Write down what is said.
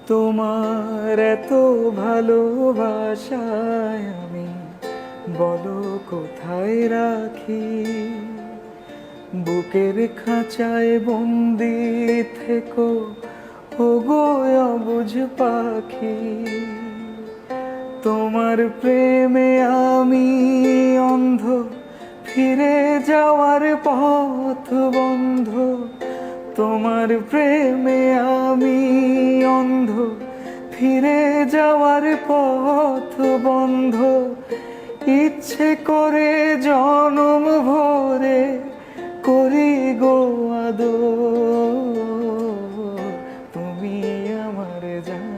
তোমার এত ভালোবাসায় আমি বলো কোথায় রাখি। বুকের খাঁচায় বন্দি থেকো ওগো অবুঝ পাখি। তোমার প্রেমে আমি অন্ধ, ফিরে যাওয়ার পথ বন্ধ। তোমার প্রেমে আমি অন্ধ, ফিরে যাওয়ার পথ বন্ধ। ইচ্ছে করে জনম ভরে করি গো আদর, তুমি আমার জান।